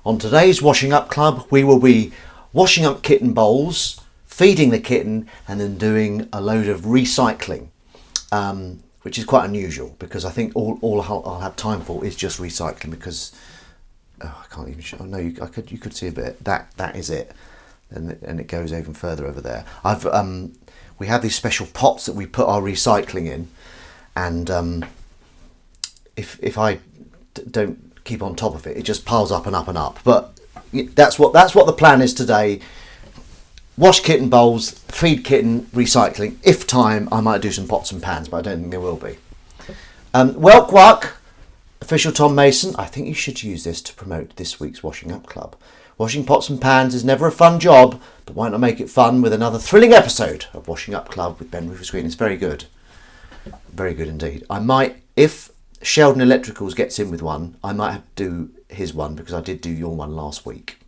On today's Washing Up Club, we will be washing up kitten bowls, feeding the kitten, and then doing a load of recycling, which is quite unusual because I think all I'll have time for is just recycling because I can't even show. No, you could see a bit. That is it, and it goes even further over there. We have these special pots that we put our recycling in, and if I don't keep on top of it, it just piles up and up and up. But that's what the plan is today. Wash kitten bowls, feed kitten, recycling. If time, I might do some pots and pans, but I don't think there will be. Welk Wuck, official Tom Mason. I think you should use this to promote this week's Washing Up Club. Washing pots and pans is never a fun job, but why not make it fun with another thrilling episode of Washing Up Club with Ben Rufus Green? It's very good. Very good indeed. I might, if Sheldon Electricals gets in with one, I might have to do his one because I did do your one last week.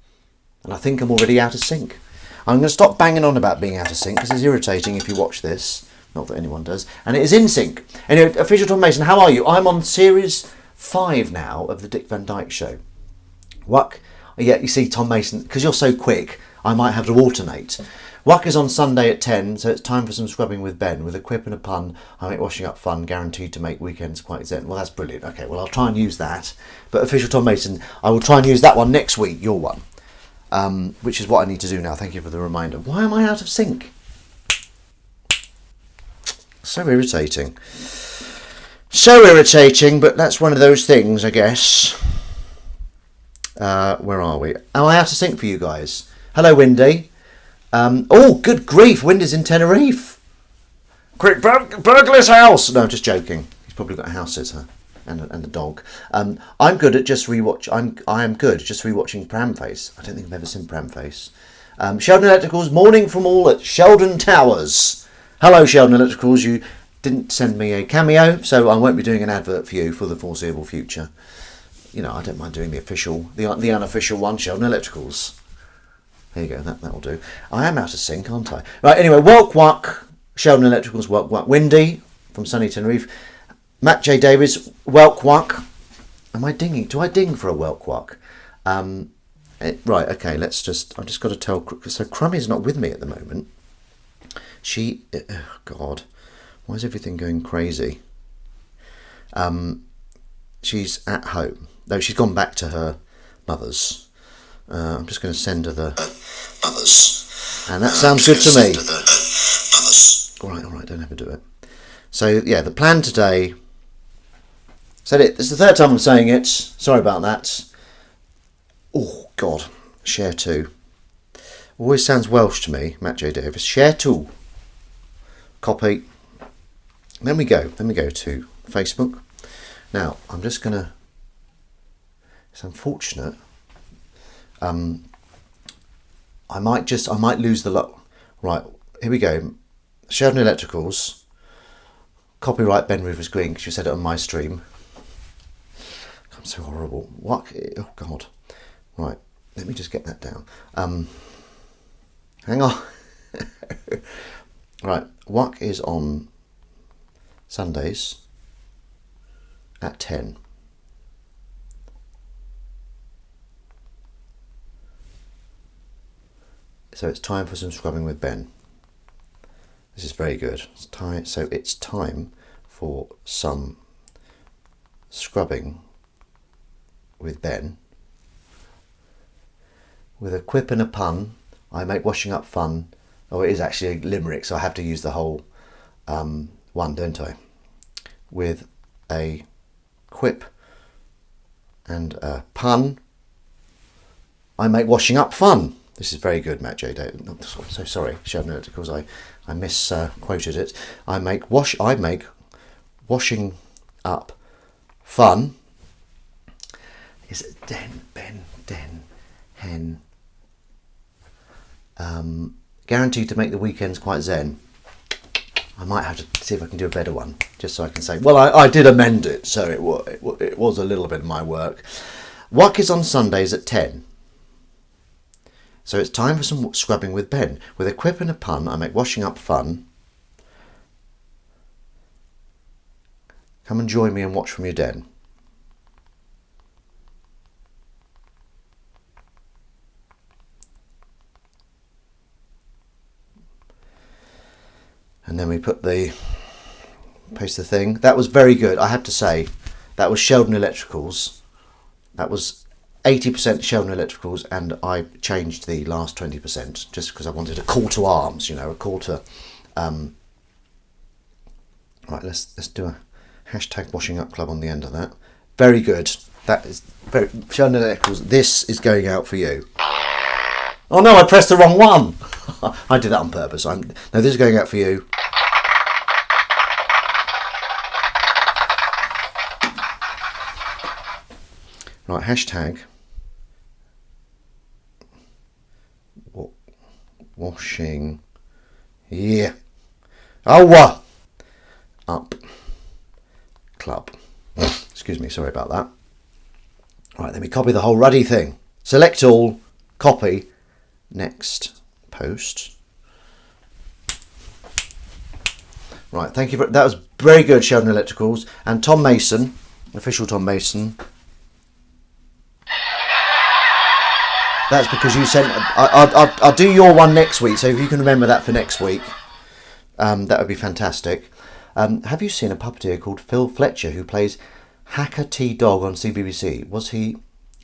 And I think I'm already out of sync. I'm going to stop banging on about being out of sync because it's irritating if you watch this. Not that anyone does. And it is in sync. Anyway, official Tom Mason, how are you? I'm on series 5 now of the Dick Van Dyke Show. Wuck, yeah, you see Tom Mason, because you're so quick, I might have to alternate. Wuck is on Sunday at 10, so it's time for some scrubbing with Ben. With a quip and a pun, I make washing up fun, guaranteed to make weekends quite zen. Well, that's brilliant. Okay, well, I'll try and use that. But official Tom Mason, I will try and use that one next week, your one. Which is what I need to do now. Thank you for the reminder. Why am I out of sync? So irritating. So irritating, but that's one of those things, I guess. Where are we? Am I out of sync for you guys? Hello, Windy. Oh, good grief, Windy's in Tenerife. Quick, burglar's house! No, just joking. He's probably got a house sitter and a dog. I'm good at just rewatch. I am good just rewatching Pramface. I don't think I've ever seen Pramface. Sheldon Electricals, morning from all at Sheldon Towers. Hello, Sheldon Electricals. You didn't send me a cameo, so I won't be doing an advert for you for the foreseeable future. You know, I don't mind doing the official, the unofficial one, Sheldon Electricals. There you go, that'll do. I am out of sync, aren't I? Right, anyway, Welk Wuck, Sheldon Electricals, Welk Wuck. Windy from sunny Tenerife. Matt J. Davis, Welk Wuck. Am I dinging? Do I ding for a Welk Wuck? Right, okay, I'm just got to tell, so Crummy's not with me at the moment. Oh God, why is everything going crazy? She's at home. No, she's gone back to her mother's. I'm just going to send her the mothers. And that sounds good to me. All right, don't ever do it. So, yeah, the plan today... Said it. This is the third time I'm saying it. Sorry about that. Oh, God. Share to. Always sounds Welsh to me, Matt J. Davis. Share to. Copy. Then we go to Facebook. Now, I'm just going to... It's unfortunate... I might lose the lot. Right, here we go. Sheldon Electricals. Copyright Ben Rufus Green, because you said it on my stream. I'm so horrible. What? Oh God. Right, let me just get that down. Hang on. Right, Wuck is on Sundays at 10. So it's time for some scrubbing with Ben. This is very good. So it's time for some scrubbing with Ben. With a quip and a pun, I make washing up fun. Oh, it is actually a limerick, so I have to use the whole one, don't I? With a quip and a pun, I make washing up fun. This is very good, Matt J. Davis. I'm so sorry, Sheldon Electricals. I misquoted it. I make washing up fun. Is it hen? Guaranteed to make the weekends quite zen. I might have to see if I can do a better one, just so I can say, well, I did amend it, so it was a little bit of my work. Wuck is on Sundays at 10. So it's time for some scrubbing with Ben. With a quip and a pun, I make washing up fun. Come and join me and watch from your den. And then we put paste the thing. That was very good, I have to say. That was Sheldon Electricals. That was 80% Sheldon Electricals, and I changed the last 20% just because I wanted a call to arms, a call to... Right, let's do a hashtag washing up club on the end of that. Very good. That is very... Sheldon Electricals, this is going out for you. Oh no, I pressed the wrong one. I did that on purpose. No, this is going out for you. Right, hashtag washing, yeah. Oh, up club. Excuse me, sorry about that. Right, then we copy the whole ruddy thing. Select all, copy, next post. Right, thank you. That was very good, Sheldon Electricals. And Tom Mason, official Tom Mason. That's because you sent... I'll do your one next week, so if you can remember that for next week, that would be fantastic. Have you seen a puppeteer called Phil Fletcher who plays Hacker T-Dog on CBBC? Was he...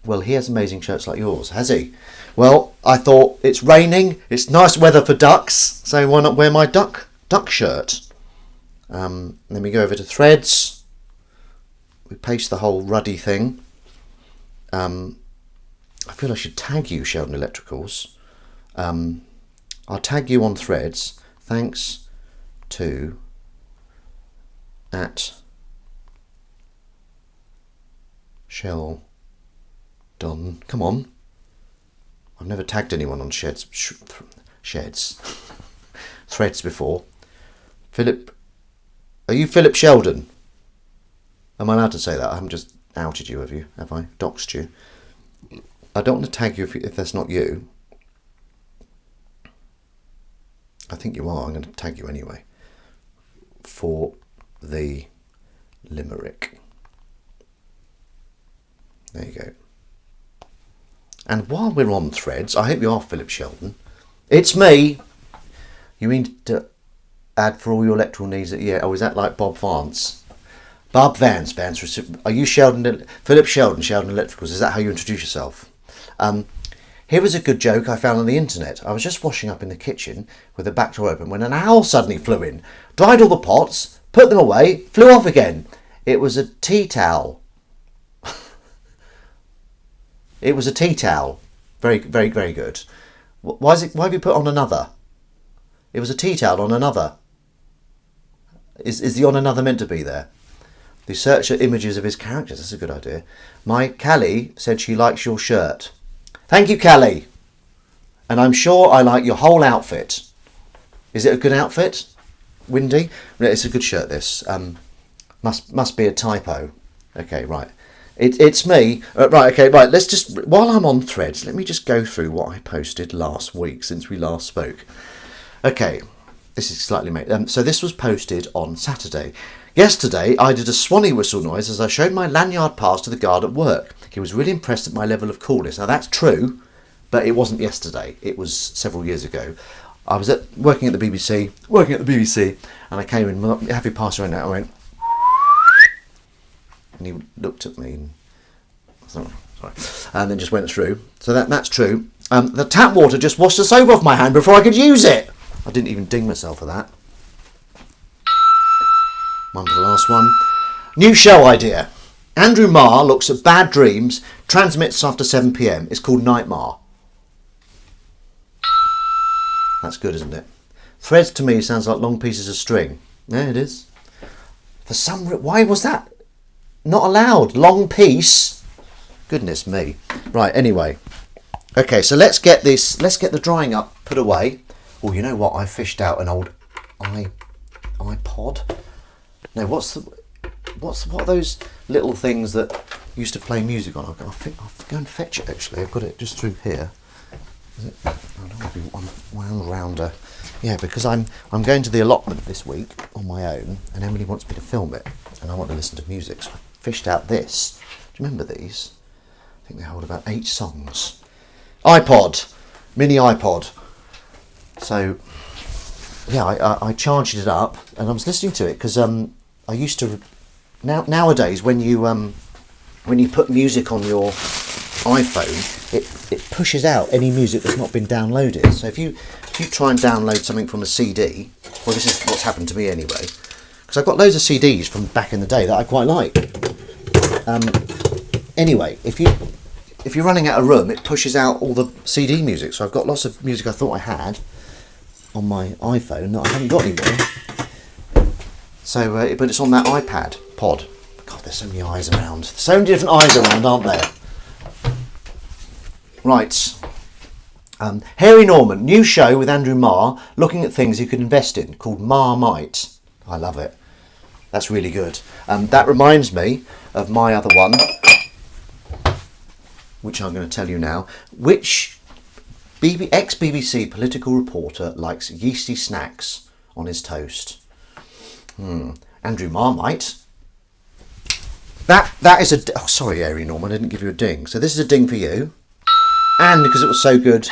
Well, he has amazing shirts like yours, has he? Well, I thought it's raining, it's nice weather for ducks, so why not wear my duck shirt? Then we go over to threads. We paste the whole ruddy thing. I feel I should tag you, Sheldon Electricals. I'll tag you on threads. Thanks to @Sheldon. Come on. I've never tagged anyone on sheds. Threads before. Philip. Are you Philip Sheldon? Am I allowed to say that? I haven't just outed you, have I? Doxed you. I don't want to tag you if that's not you. I think you are. I'm going to tag you anyway. For the limerick. There you go. And while we're on threads, I hope you are Philip Sheldon. It's me. You mean to add for all your electoral needs? Yeah. Oh, is that like Bob Vance? Bob Vance. Are you Sheldon? Philip Sheldon, Sheldon Electricals. Is that how you introduce yourself? Here was a good joke I found on the internet. I was just washing up in the kitchen with the back door open when an owl suddenly flew in, dried all the pots, put them away, flew off again. It was a tea towel. It was a tea towel. Very, very, very good. Why have you put on another? It was a tea towel on another. Is the on another meant to be there? The search for images of his characters. That's a good idea. My Callie said she likes your shirt. Thank you, Callie. And I'm sure I like your whole outfit. Is it a good outfit? Windy? It's a good shirt, this. Must be a typo. Okay, right. It's me. Right, okay, right. Let's just... While I'm on threads, let me just go through what I posted last week since we last spoke. Okay. This is slightly made. So this was posted on Saturday. Yesterday, I did a swanny whistle noise as I showed my lanyard pass to the guard at work. He was really impressed at my level of coolness. Now, that's true, but it wasn't yesterday. It was several years ago. I was working at the BBC, and I came in, have your pass around now, I went, and he looked at me, and, sorry, and then just went through. So that's true. The tap water just washed the soap off my hand before I could use it. I didn't even ding myself for that. One for the last one. New show idea. Andrew Marr looks at bad dreams, transmits after 7 p.m. It's called Nightmare. That's good, isn't it? Threads to me sounds like long pieces of string. Yeah, it is. For some reason, why was that not allowed? Long piece? Goodness me. Right, anyway. Okay, so let's get the drying up put away. Oh, you know what? I fished out an old iPod. No, what are those little things that used to play music on? I'll go and fetch it, actually. I've got it just through here. Is it? I don't want to be one rounder. Yeah, because I'm going to the allotment this week on my own, and Emily wants me to film it, and I want to listen to music, so I fished out this. Do you remember these? I think they hold about 8 songs. iPod. Mini iPod. So, yeah, I charged it up and I was listening to it because I used to nowadays when you put music on your iPhone, it pushes out any music that's not been downloaded. So if you try and download something from a CD, well, this is what's happened to me anyway, because I've got loads of CDs from back in the day that I quite like. Anyway, if you're running out of room, it pushes out all the CD music. So I've got lots of music I thought I had on my iPhone that I haven't got anymore. So, but it's on that iPad pod. God, there's so many eyes around. So many different eyes around, aren't there? Right. Harry Norman, new show with Andrew Marr, looking at things you could invest in, called Marmite. I love it. That's really good. That reminds me of my other one, which I'm going to tell you now. Which ex-BBC political reporter likes yeasty snacks on his toast? Andrew Marmite. That is a... Oh, sorry, Harry Norman, I didn't give you a ding. So this is a ding for you. And because it was so good,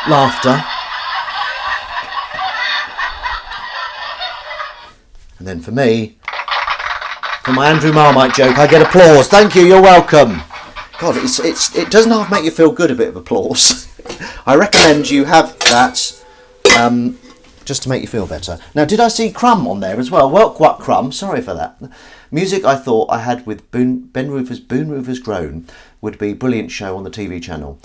laughter. And then for me, for my Andrew Marmite joke, I get applause. Thank you, you're welcome. God, it doesn't half make you feel good, a bit of applause. I recommend you have that just to make you feel better. Now, did I see Crumb on there as well? Well, what Crumb? Sorry for that. Music I thought I had with Ben Roofer's Groan would be a brilliant show on the TV channel.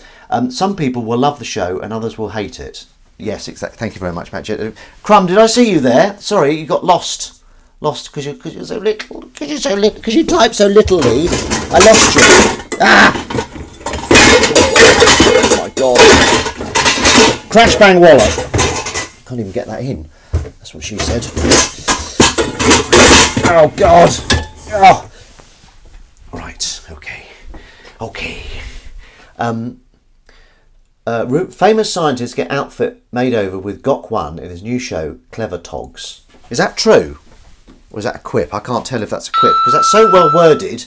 Some people will love the show and others will hate it. Yes, exactly. Thank you very much, Matt. Crumb, did I see you there? Sorry, you got lost because you're so little. Because you type so little, Lee. I lost you. Ah! Oh my God! Crash bang wallop. Can't even get that in. That's what she said. Oh God! Oh. Right. Okay. Famous scientists get outfit made over with Gok One in his new show, Clever Togs. Is that true? Or is that a quip? I can't tell if that's a quip because that's so well worded.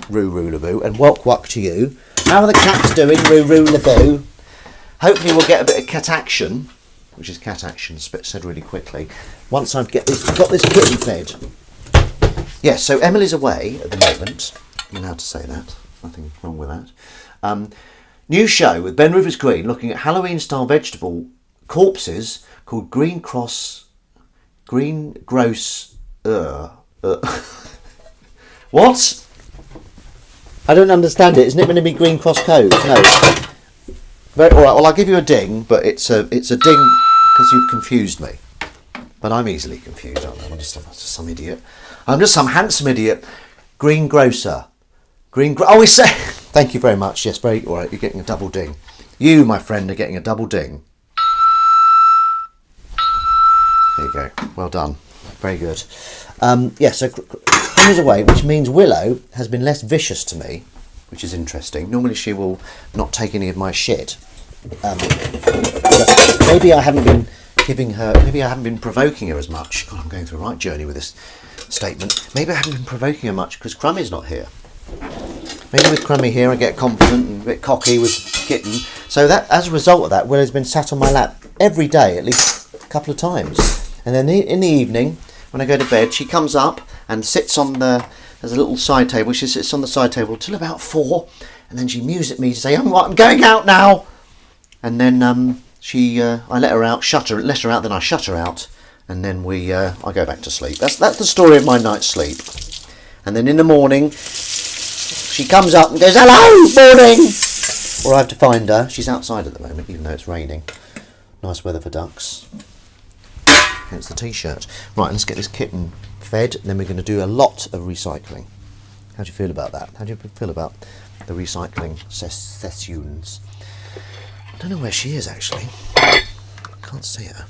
Roo roo laboo and walk walk to you. How are the cats doing? Roo roo laboo. Hopefully we'll get a bit of cat action, which is cat action said really quickly. Once I've got this kitten fed. Yes, so Emily's away at the moment. I'm allowed to say that. Nothing wrong with that. New show with Ben Rivers Green looking at Halloween-style vegetable corpses called Green Gross. What? I don't understand it. Isn't it going to be Green Cross Cove? No. All right. Well, I'll give you a ding, but it's a ding because you've confused me. But I'm easily confused, aren't I? I'm just some idiot. I'm just some handsome idiot. Greengrocer. Oh, we say. Thank you very much. Yes, very all right. You're getting a double ding. You, my friend, are getting a double ding. There you go. Well done. Very good. So Crumb is away, which means Willow has been less vicious to me, which is interesting. Normally she will not take any of my shit. But maybe I haven't been maybe I haven't been provoking her as much. God, I'm going through a right journey with this statement. Maybe I haven't been provoking her much because Crummy's not here. Maybe with Crummy here I get confident and a bit cocky with Kitten. So that, as a result of that, Willow's been sat on my lap every day, at least a couple of times. And then in the evening, when I go to bed, she comes up and sits on there's a little side table. She sits on the side table till about 4, and then she mews at me to say, I'm going out now. And then I let her out, then I shut her out, and then I go back to sleep. That's the story of my night's sleep. And then in the morning, she comes up and goes, hello, morning! Or I have to find her. She's outside at the moment, even though it's raining. Nice weather for ducks. Hence the t-shirt. Right, let's get this kitten fed, and then we're going to do a lot of recycling. How do you feel about that? How do you feel about the recycling sessions? I don't know where she is, actually. I can't see her.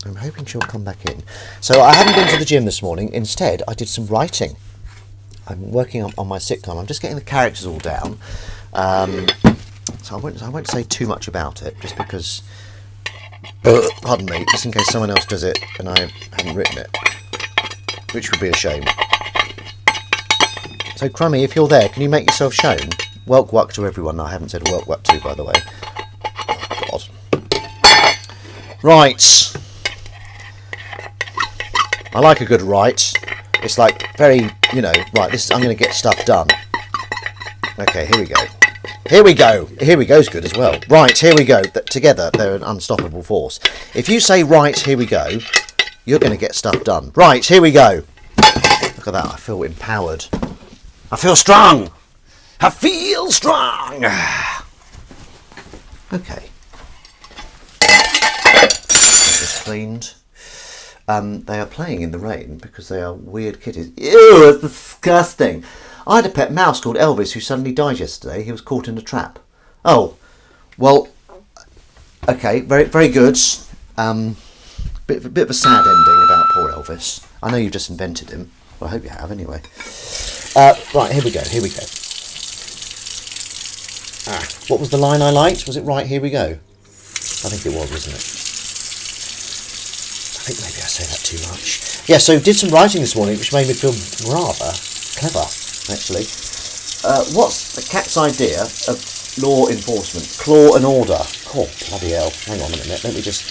I'm hoping she'll come back in. So I haven't been to the gym this morning. Instead, I did some writing. I'm working on my sitcom. I'm just getting the characters all down. So I won't say too much about it, just because... pardon me, just in case someone else does it and I haven't written it, which would be a shame. So Crummy, if you're there, can you make yourself shown? Welk to everyone. I haven't said welk to, by the way. Oh God. Right. I like a good right. It's like very, you know, right, this I'm going to get stuff done. Okay, here we go. Here we go. Here we go's good as well. Right, here we go. Together, they're an unstoppable force. If you say right, here we go, you're going to get stuff done. Right, here we go. Look at that. I feel empowered. I feel strong. I feel strong. Okay. It's cleaned. They are playing in the rain because they are weird kitties. Ew, it's disgusting. I had a pet mouse called Elvis who suddenly died yesterday. He was caught in a trap. Oh, well, okay, very, very good. Bit of a sad ending about poor Elvis. I know you've just invented him. Well, I hope you have anyway. Right, here we go. What was the line I liked? Was it right, here we go? I think it was, wasn't it? I think maybe I say that too much. Yeah, so did some writing this morning, which made me feel rather clever, actually. What's the cat's idea of law enforcement? Claw and order. Oh, bloody hell. Hang on a minute. Let me just...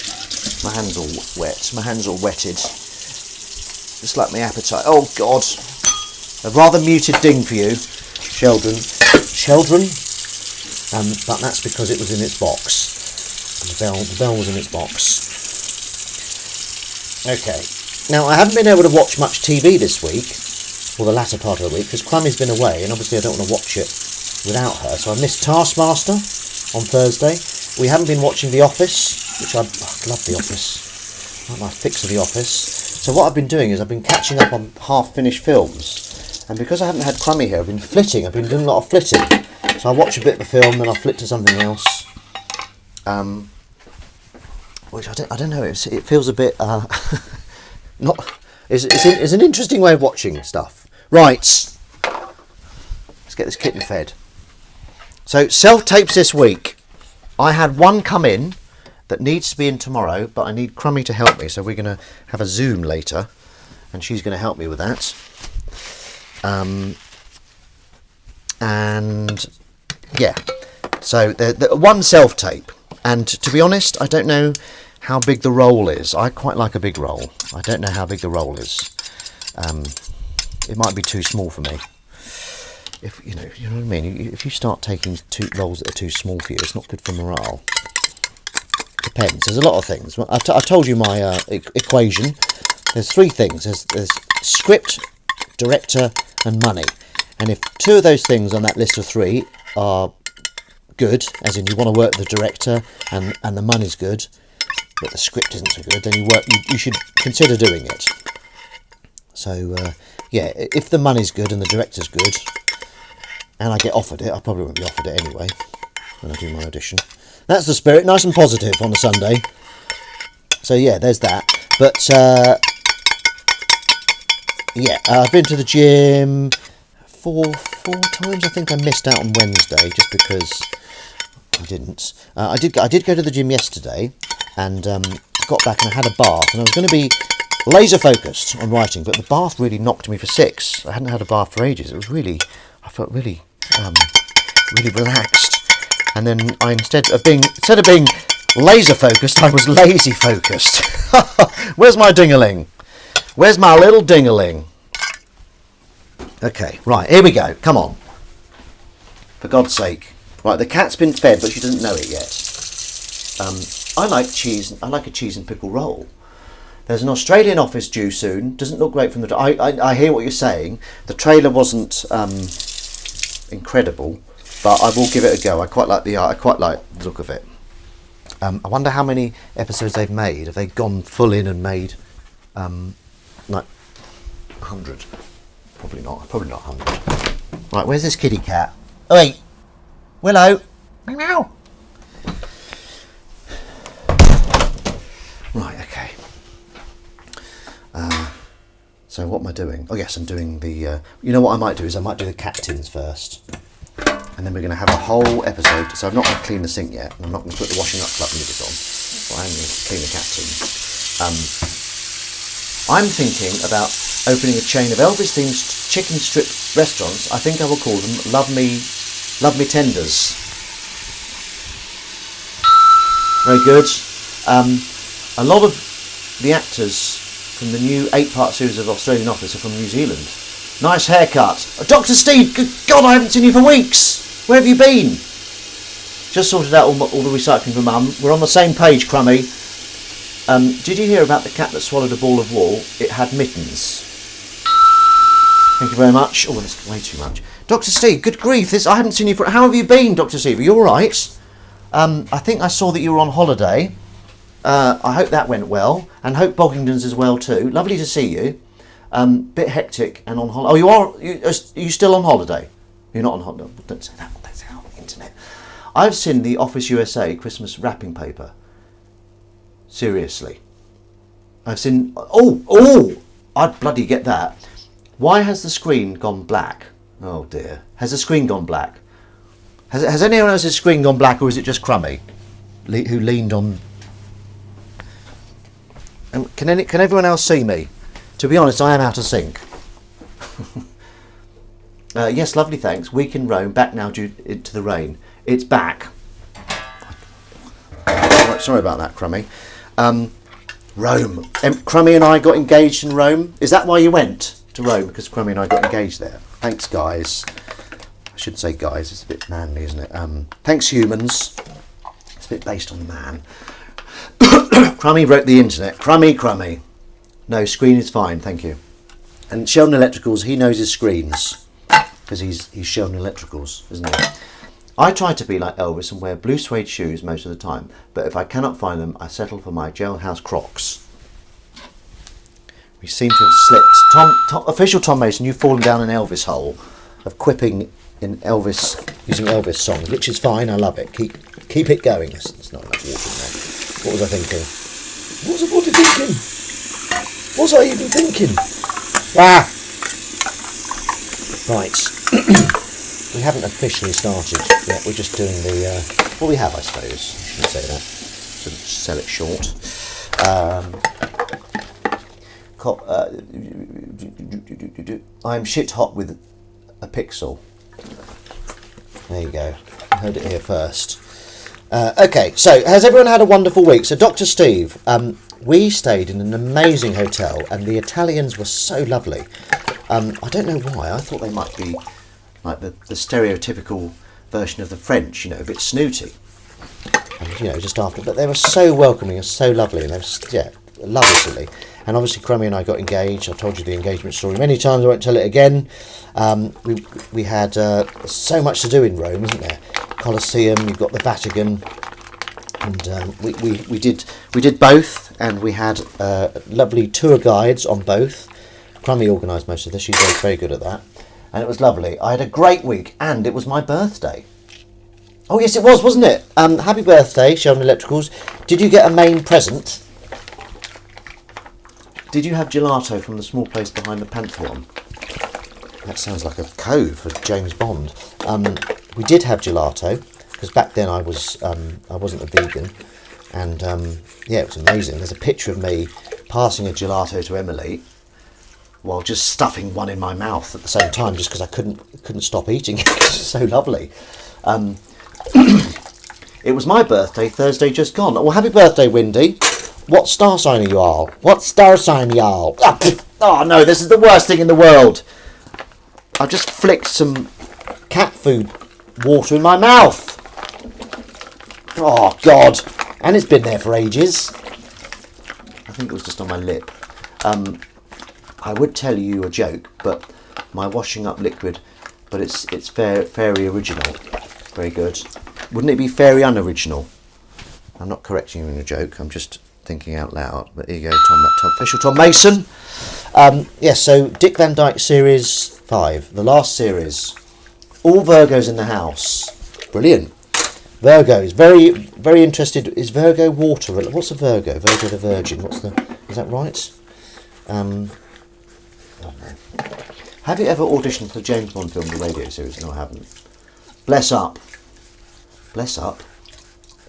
My hand's all wet. My hand's all wetted. Just like my appetite. Oh, God. A rather muted ding for you, Sheldon. But that's because it was in its box. And the bell was in its box. Okay. Now, I haven't been able to watch much TV this week, or the latter part of the week, because Crummy's been away, and obviously I don't want to watch it without her. So I missed Taskmaster on Thursday. We haven't been watching The Office, which I love The Office. I like my fix of The Office. So what I've been doing is I've been catching up on half-finished films. And because I haven't had Crummy here, I've been flitting. I've been doing a lot of flitting. So I watch a bit of a film, then I'll flit to something else. Which I don't know. It feels a bit not. It's an interesting way of watching stuff. Right. Let's get this kitten fed. So self-tapes this week. I had one come in that needs to be in tomorrow, but I need Crummy to help me. So we're going to have a Zoom later, and she's going to help me with that. And yeah, so the one self-tape, and to be honest, I don't know how big the roll is. I quite like a big roll. I don't know how big the roll is. It might be too small for me. If you know what I mean. If you start taking two rolls that are too small for you, it's not good for morale. Depends. There's a lot of things. I told you my equation. There's three things. There's script, director, and money. And if two of those things on that list of three are good, as in you want to work with the director and the money's good, but the script isn't so good, then you should consider doing it. So yeah, if the money's good and the director's good, and I get offered it, I probably won't be offered it anyway when I do my audition. That's the spirit, nice and positive on a Sunday. So yeah, there's that. But yeah, I've been to the gym four times. I think I missed out on Wednesday just because I didn't. I did go to the gym yesterday, and got back and I had a bath, and I was going to be laser focused on writing, but the bath really knocked me for six. I hadn't had a bath for ages. It was really, I felt really relaxed. And then instead of being laser focused, I was lazy focused. Where's my dingaling? Where's my little dingaling? Okay, right, here we go. Come on. For God's sake. Right, the cat's been fed, but she doesn't know it yet. I like cheese. I like a cheese and pickle roll. There's an Australian office due soon. Doesn't look great from the... I hear what you're saying. The trailer wasn't incredible, but I will give it a go. I quite like the art. I quite like the look of it. I wonder how many episodes they've made. Have they gone full in and made like 100? Probably not. Probably not 100. Right, where's this kitty cat? Oh wait, Willow. Meow. Right, okay. So what am I doing? Oh yes, I'm doing the... you know what I might do is I might do the cat tins first. And then we're going to have a whole episode. So I'm not going to clean the sink yet. And I'm not going to put the washing up club music on. But I'm going to clean the cat tin. I'm thinking about opening a chain of Elvis-themed chicken strip restaurants. I think I will call them Love Me Tenders. Very good. A lot of the actors from the new 8-part series of Australian Office are from New Zealand. Nice haircut. Dr. Steve, good God, I haven't seen you for weeks. Where have you been? Just sorted out all the recycling for Mum. We're on the same page, Crummy. Did you hear about the cat that swallowed a ball of wool? It had mittens. Thank you very much. Oh, that's way too much. Dr. Steve, good grief. I haven't seen you for... How have you been, Dr. Steve? Are you all right? I think I saw that you were on holiday. I hope that went well, and hope Boggington's as well too. Lovely to see you. Bit hectic and on holiday. Oh, are you still on holiday? You're not on holiday. Don't say that. That's out on the internet. I've seen the Office USA Christmas wrapping paper. Seriously. I've seen... Oh! I'd bloody get that. Why has the screen gone black? Oh dear. Has the screen gone black? Has anyone else's screen gone black, or is it just Crummy, who leaned on... Can everyone else see me? To be honest, I am out of sync. Yes, lovely, thanks. Week in Rome, back now due to the rain. It's back. Sorry about that, Crummy. Rome. Crummy and I got engaged in Rome. Is that why you went to Rome? Because Crummy and I got engaged there. Thanks, guys. I should say guys, it's a bit manly, isn't it? Thanks, humans. It's a bit based on man. Crummy wrote the internet. Crummy. No, screen is fine, thank you. And Sheldon Electricals, he knows his screens. Because he's Sheldon Electricals, isn't he? I try to be like Elvis and wear blue suede shoes most of the time. But if I cannot find them, I settle for my jailhouse Crocs. We seem to have slipped. Official Tom Mason, you've fallen down an Elvis hole of quipping in Elvis, using Elvis songs, which is fine, I love it. Keep it going. There's not enough water in there. What was I thinking? What was I even thinking? Ah! Right. We haven't officially started yet. We're just doing the... well, we have, I suppose. Let's say that. Sort of sell it short. I'm shit hot with a pixel. There you go. Heard it here first. Okay, so has everyone had a wonderful week? So Dr. Steve, we stayed in an amazing hotel and the Italians were so lovely. I don't know why, I thought they might be like the stereotypical version of the French, a bit snooty. And, just after, but they were so welcoming and so lovely, and they were, lovely. And obviously Crummy and I got engaged. I've told you the engagement story many times, I won't tell it again. We had so much to do in Rome, isn't there? Colosseum, you've got the Vatican, and we did both, and we had lovely tour guides on both. Crummy organised most of this, she's very good at that, and it was lovely. I had a great week, and it was my birthday. Oh yes, it was, wasn't it? Happy birthday, Sheldon Electricals. Did you get a main present? Did you have gelato from the small place behind the Pantheon? That sounds like a code for James Bond. We did have gelato, because back then I wasn't a vegan, and it was amazing. There's a picture of me passing a gelato to Emily while just stuffing one in my mouth at the same time, just because I couldn't stop eating it. It was so lovely. It was my birthday Thursday just gone. Well, happy birthday, Windy. What star sign are you all? What star sign are you all? Oh no, this is the worst thing in the world. I just flicked some cat food water in my mouth. Oh God. And it's been there for ages. I think it was just on my lip. I would tell you a joke, but my washing up liquid, but it's fairy original. Very good. Wouldn't it be fairy unoriginal? I'm not correcting you in a joke, I'm just thinking out loud. But here you go, official Tom Mason. Yes, so Dick Van Dyke Series 5, the last series. All Virgos in the house. Brilliant. Virgos, very, very interested. Is Virgo water? What's a Virgo? Virgo the Virgin. Is that right? I don't know. Have you ever auditioned for the James Bond film, the radio series? No, I haven't. Bless up. Bless up.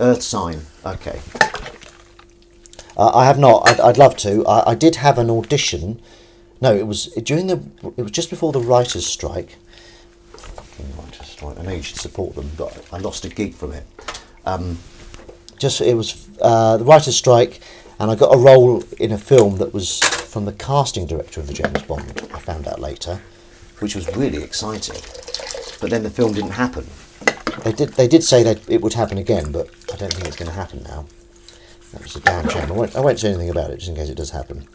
Earth sign. Okay. I have not. I'd love to. I did have an audition. No, it was just before the writers' strike. Fucking writers' strike. I know you should support them, but I lost a gig from it. The writers' strike, And I got a role in a film that was from the casting director of the James Bond, I found out later, which was really exciting. But then the film didn't happen. They did say that it would happen again, but I don't think it's going to happen now. That was a damn shame. I won't say anything about it, just in case it does happen.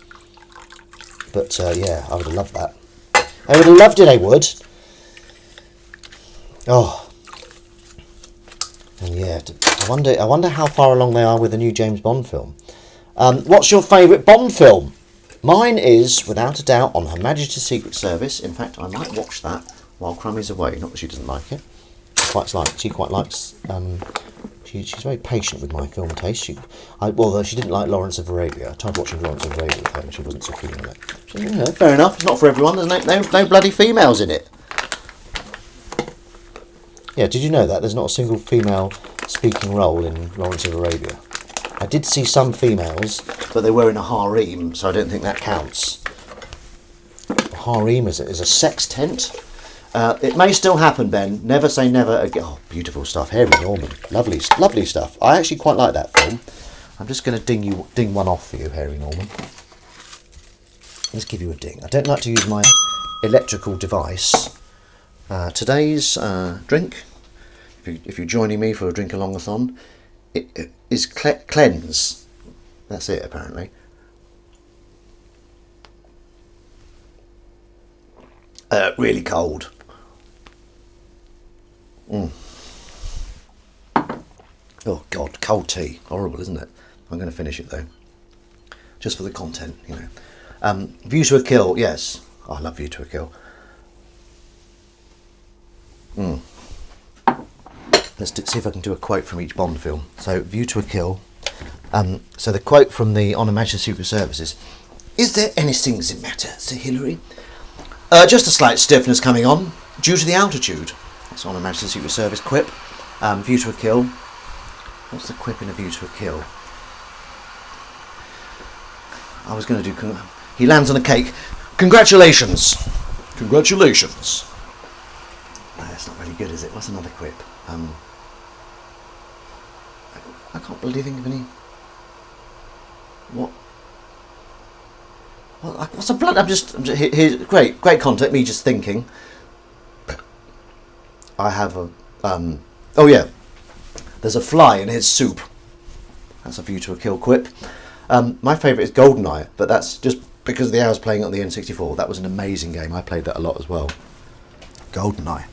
But yeah, I would have loved that. I would have loved it, I would. Oh. And yeah, I wonder how far along they are with the new James Bond film. What's your favourite Bond film? Mine is, without a doubt, on Her Majesty's Secret Service. In fact, I might watch that while Crummy's away. Not that she doesn't like it. She quite likes. She's very patient with my film taste. Although she didn't like Lawrence of Arabia. I tried watching Lawrence of Arabia with her and she wasn't so keen on it. She, fair enough. It's not for everyone. There's no bloody females in it. Yeah, did you know that? There's not a single female speaking role in Lawrence of Arabia. I did see some females, but they were in a harem, so I don't think that counts. A harem is a sex tent. It may still happen, Ben. Never say never again. Oh, beautiful stuff. Harry Norman. Lovely stuff. I actually quite like that film. I'm just going to ding one off for you, Harry Norman. Let's give you a ding. I don't like to use my electrical device. Today's drink, if you're joining me for a drink-along-a-thon, it is cleanse. That's it, apparently. Really cold. Oh God, cold tea. Horrible, isn't it? I'm going to finish it though, just for the content, you know. View to a Kill. Yes, I love View to a Kill. Let's see if I can do a quote from each Bond film. So, View to a Kill. So the quote from the On Her Majesty's Secret Service is there anything the matter, Sir Hilary? Just a slight stiffness coming on, due to the altitude. That's On Her Majesty's Secret Service quip. View to a Kill. What's the quip in A View to a Kill? I was going to do... He lands on a cake. Congratulations! Congratulations! No, that's not really good, is it? What's another quip? I can't really think of any... What's a blood? I'm just here's great content. Me just thinking. I have a oh yeah. There's a fly in his soup. That's a View to a Kill quip. My favourite is GoldenEye, but that's just because of the hours playing on the N64. That was an amazing game. I played that a lot as well. GoldenEye.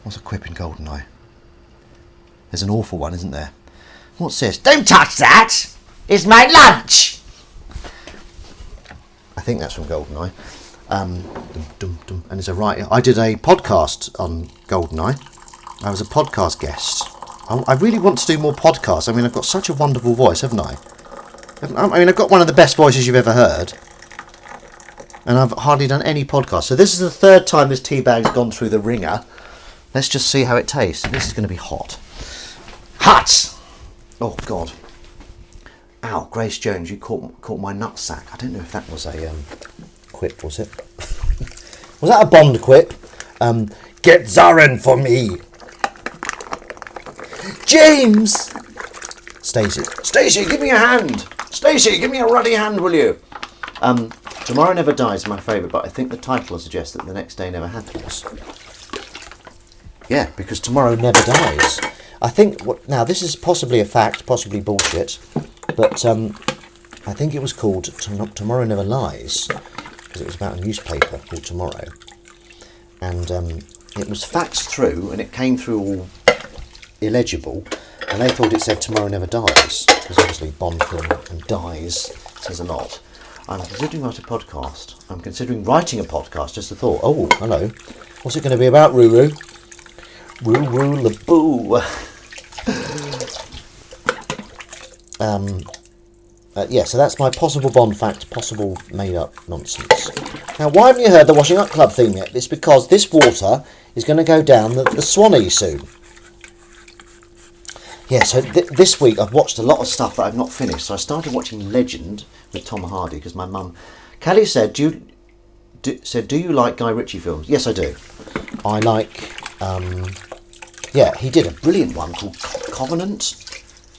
What's a quip in GoldenEye? There's an awful one, isn't there? What's this? Don't touch that! It's my lunch! I think that's from GoldenEye. And it's a writer. I did a podcast on GoldenEye. I was a podcast guest. I really want to do more podcasts. I mean, I've got such a wonderful voice, haven't I? I mean, I've got one of the best voices you've ever heard. And I've hardly done any podcasts. So this is the third time this tea bag's gone through the ringer. Let's just see how it tastes. This is going to be hot. Hot! Oh, God. Ow, Grace Jones, you caught my nutsack. I don't know if that was a quip, was it? Was that a Bond quip? Get Zaren for me! James! Stacey, give me a hand! Stacey, give me a ruddy hand, will you? Tomorrow Never Dies is my favourite, but I think the title suggests that the next day never happens. Yeah, because tomorrow never dies. I think, now this is possibly a fact, possibly bullshit, but I think it was called Tomorrow Never Lies, because it was about a newspaper called Tomorrow. And it was faxed through, and it came through all illegible, and they thought it said Tomorrow Never Dies, because obviously Bond film and dies says a lot. I'm considering writing a podcast. I'm considering writing a podcast, just a thought. Oh, hello. What's it going to be about, Ruru? Ruru la boo. Yeah, so that's my possible Bond fact, possible made-up nonsense. Now, why haven't you heard the Washing Up Club theme yet? It's because this water is going to go down the Swanee soon. Yeah, so this week I've watched a lot of stuff that I've not finished. So I started watching Legend with Tom Hardy because my mum... Callie said, do you like Guy Ritchie films? Yes, I do. I like... yeah, he did a brilliant one called Covenant.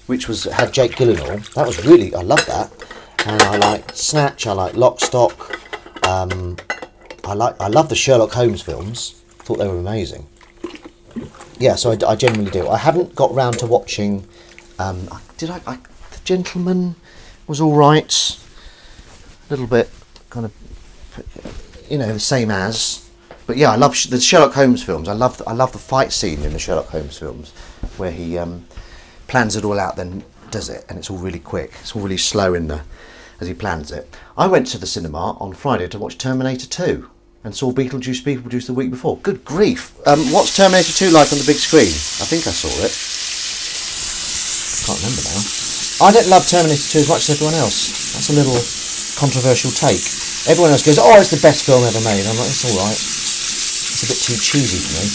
which had Jake Gyllenhaal. That was really, I loved that. And I like Snatch. I like Lock, Stock. I love the Sherlock Holmes films. Thought they were amazing. Yeah, so I genuinely do. I haven't got round to watching. The Gentleman was all right. A little bit kind of, the same as. But yeah, I love the Sherlock Holmes films. I love the fight scene in the Sherlock Holmes films where he plans it all out, then does it, and it's all really quick. It's all really slow as he plans it. I went to the cinema on Friday to watch Terminator 2 and saw Beetlejuice the week before. Good grief! What's Terminator 2 like on the big screen? I think I saw it. Can't remember now. I don't love Terminator 2 as much as everyone else. That's a little controversial take. Everyone else goes, "Oh, it's the best film ever made." I'm like, it's all right. It's a bit too cheesy for me.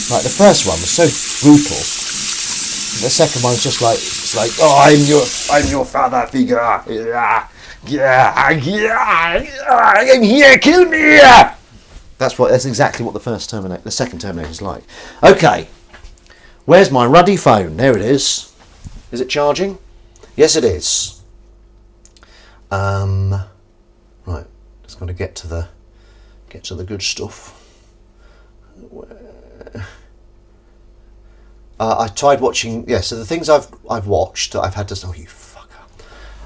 Like the first one was so brutal. The second one's just like, it's like, "Oh, I'm your father figure. Yeah, I'm here. Kill me." That's exactly what the second Terminator is like. Okay, where's my ruddy phone? There it is. Is it charging? Yes, it is. Right, just got to get to the good stuff. I tried watching. Yeah, so the things I've watched, I've had to. Oh, you fucker!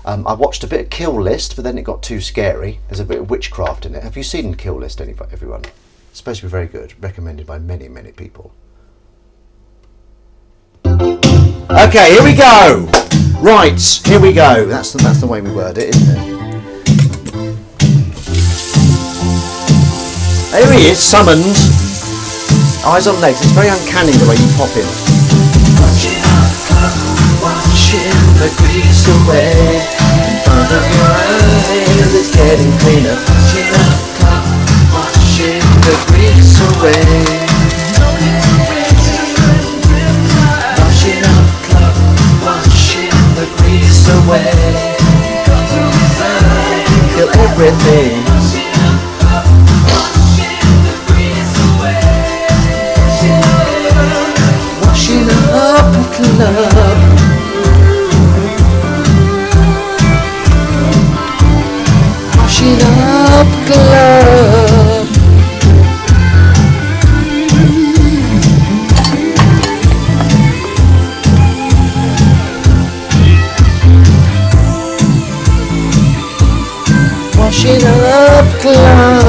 I watched a bit of Kill List, but then it got too scary. There's a bit of witchcraft in it. Have you seen Kill List, everyone? It's supposed to be very good. Recommended by many, many people. Okay, here we go. Right, here we go. That's the way we word it, isn't it? Here he is, summoned. Eyes on legs. It's very uncanny the way you pop in. Watching the grease away in front of your eyes. It's getting cleaner. Watching the grease away. The grease away, kill everything. Washing up a club. Washing up a club. Washing up club.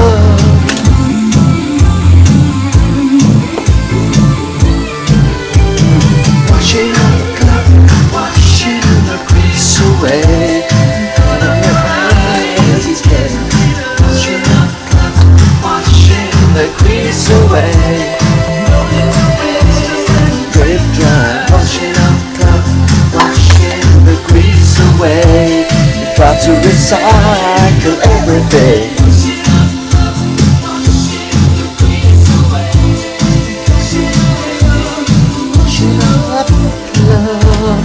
Washing up club. Washing the grease away. Out of your eyes, he's getting. Washing up club. Washing the grease away. Drip dry. Washing up club. Washing the grease away. Try to recycle everything. Washing up love.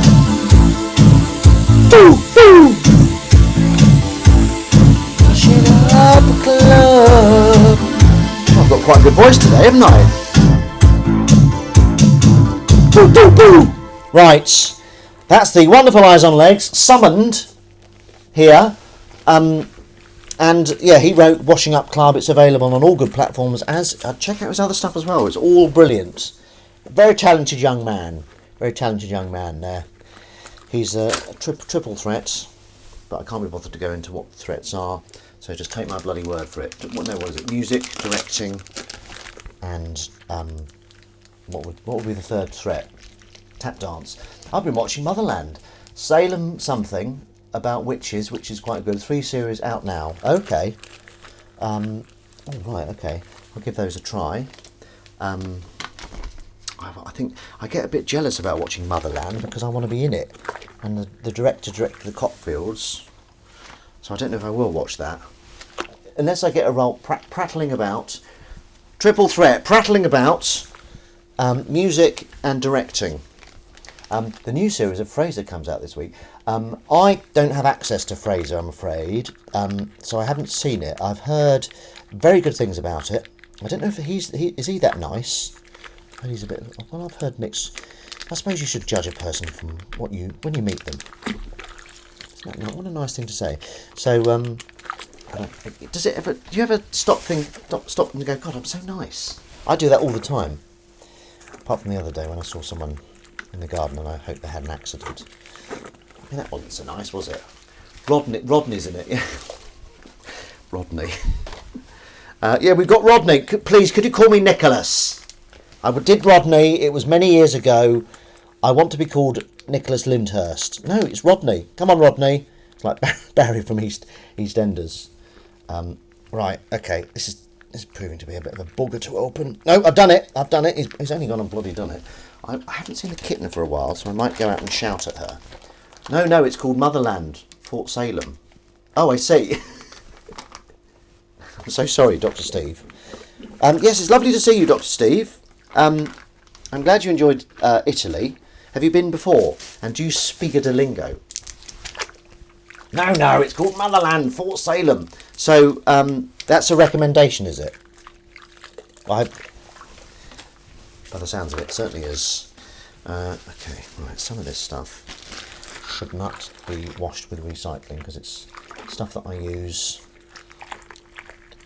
Boo, boo. Washing up love. I've got quite a good voice today, haven't I? Boo, boo, boo. Right, that's the wonderful Eyes on Legs summoned here, and yeah, he wrote Washing Up Club. It's available on all good platforms. Check out his other stuff as well. It's all brilliant. Very talented young man there. He's a triple threat, but I can't be bothered to go into what the threats are, so just take my bloody word for it. What is it? Music, directing, and what would be the third threat? Tap dance. I've been watching Motherland, Salem something about witches, which is quite good. 3 series out now. Okay. Oh, right, okay. I'll give those a try. I think I get a bit jealous about watching Motherland because I want to be in it. And the director directed the Cockfields. So I don't know if I will watch that. Unless I get a role prattling about. Triple threat, prattling about music and directing. The new series of Fraser comes out this week. I don't have access to Fraser, I'm afraid, so I haven't seen it. I've heard very good things about it. I don't know if is he that nice? He's a bit. Well, I've heard mixed I suppose you should judge a person from when you meet them. What a nice thing to say. So, do you ever stop and go, God, I'm so nice? I do that all the time. Apart from the other day when I saw someone in the garden and I hope they had an accident. I mean, that wasn't so nice, was it? Rodney's in it, yeah. Rodney. Yeah, we've got Rodney. Please, could you call me Nicholas? I did Rodney. It was many years ago. I want to be called Nicholas Lyndhurst. No, it's Rodney. Come on, Rodney. It's like Barry from EastEnders. Right, okay. This is proving to be a bit of a bugger to open. No, I've done it. He's only gone and bloody done it. I haven't seen the kitten for a while, so I might go out and shout at her. No, it's called Motherland, Fort Salem. Oh, I see. I'm so sorry, Dr. Steve. Yes, it's lovely to see you, Dr. Steve. I'm glad you enjoyed Italy. Have you been before? And do you speak a Duolingo? No, it's called Motherland, Fort Salem. So that's a recommendation, is it? By the sounds of it, certainly is. Okay, right, some of this stuff should not be washed with recycling because it's stuff that I use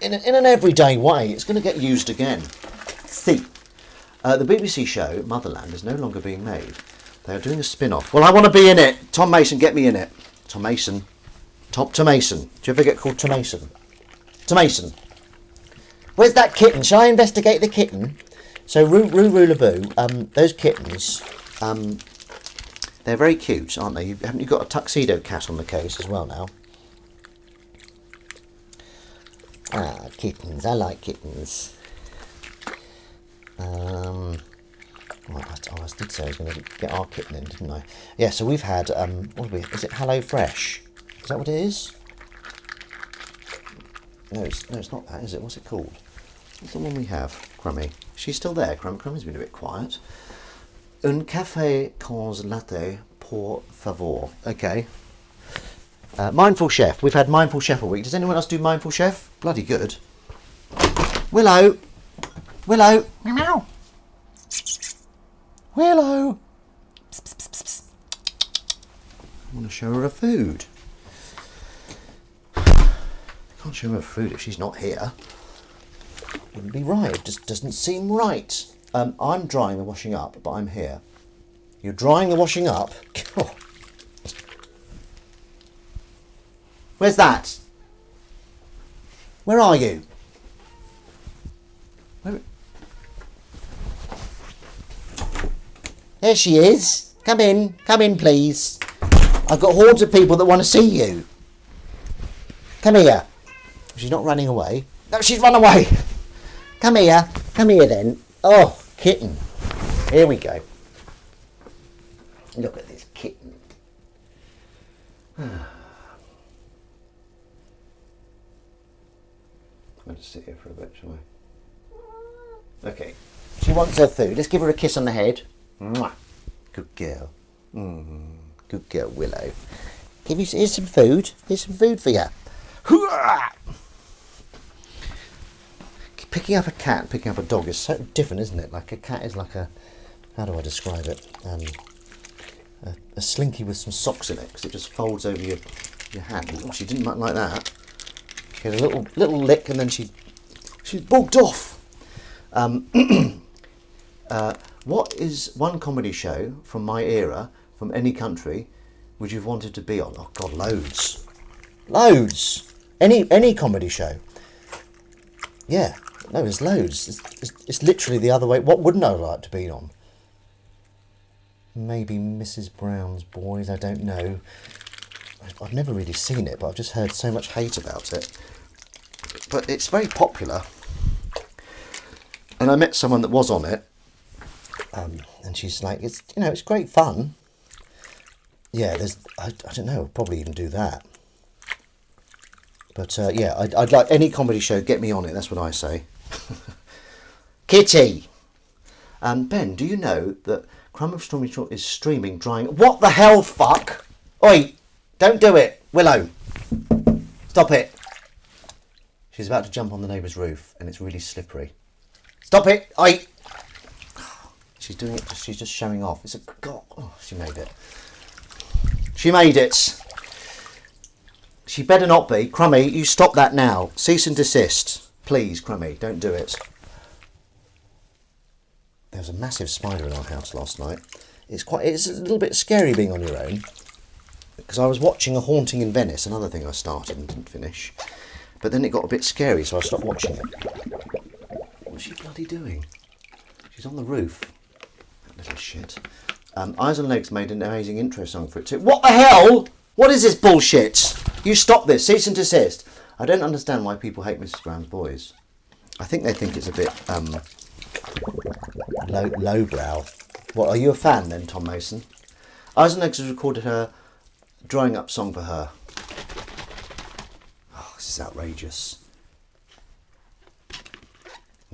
in an everyday way. It's going to get used again. See, the BBC show Motherland is no longer being made. They are doing a spin-off. Well, I want to be in it. Tom Mason, get me in it. Tom Mason. Do you ever get called Tom Mason? Tom Mason. Where's that kitten? Shall I investigate the kitten? So, Roo-Roo-Boo, those kittens, they're very cute, aren't they? Haven't you got a tuxedo cat on the case as well now? Ah, kittens. I like kittens. Right, I did say I was going to get our kitten in, didn't I? Yeah, so we've had, is it Hello Fresh? Is that what it is? No, it's not that, is it? What's it called? What's the one we have? Crummy. She's still there, Crummy's been a bit quiet. Un café con latte, por favor. Okay. Mindful Chef. We've had Mindful Chef all week. Does anyone else do Mindful Chef? Bloody good. Willow. Meow. Willow. Psst, psst, psst, psst. I want to show her her food. I can't show her her food if she's not here. Wouldn't be right. It just doesn't seem right. I'm drying the washing up, but I'm here. You're drying the washing up? Oh. Where's that? Where are you? There she is. Come in, please. I've got hordes of people that want to see you. Come here. She's not running away. No, she's run away. Come here then. Oh, kitten. Here we go. Look at this kitten. I'm going to sit here for a bit, shall I? Okay. She wants her food. Let's give her a kiss on the head. Mwah. Good girl. Good girl, Willow. Here's some food. Here's some food for you. Picking up a cat and picking up a dog is so different, isn't it? Like a cat is like a, how do I describe it? A slinky with some socks in it, because it just folds over your hand. Oh, she didn't like that. She had a little lick and then she's bugged off. What is one comedy show from my era, from any country, would you have wanted to be on? Oh God, loads. Any comedy show. Yeah, no, there's loads. It's literally the other way. What wouldn't I like to be on? Maybe Mrs. Brown's Boys, I don't know. I've never really seen it, but I've just heard so much hate about it. But it's very popular. And I met someone that was on it. And she's like, it's great fun. Yeah, I don't know, I'll probably even do that. But yeah, I'd like any comedy show, get me on it, that's what I say. Kitty! Ben, do you know that Crumb of Stormy Shore is streaming drying... What the hell, fuck? Oi, don't do it, Willow. Stop it. She's about to jump on the neighbour's roof and it's really slippery. Stop it, oi. She's doing it. She's just showing off. It's a God. Oh, she made it. She made it. She better not be. Crummy, you stop that now. Cease and desist. Please, Crummy, don't do it. There was a massive spider in our house last night. It's a little bit scary being on your own. Because I was watching A Haunting in Venice, another thing I started and didn't finish. But then it got a bit scary, so I stopped watching it. What's she bloody doing? She's on the roof. That little shit. Eyes and Legs made an amazing intro song for it too. What the hell? What is this bullshit? You stop this. Cease and desist. I don't understand why people hate Mrs. Brown's Boys. I think they think it's a bit lowbrow. What, are you a fan then, Tom Mason? Eyes and Legs has recorded her drawing up song for her. Oh, this is outrageous.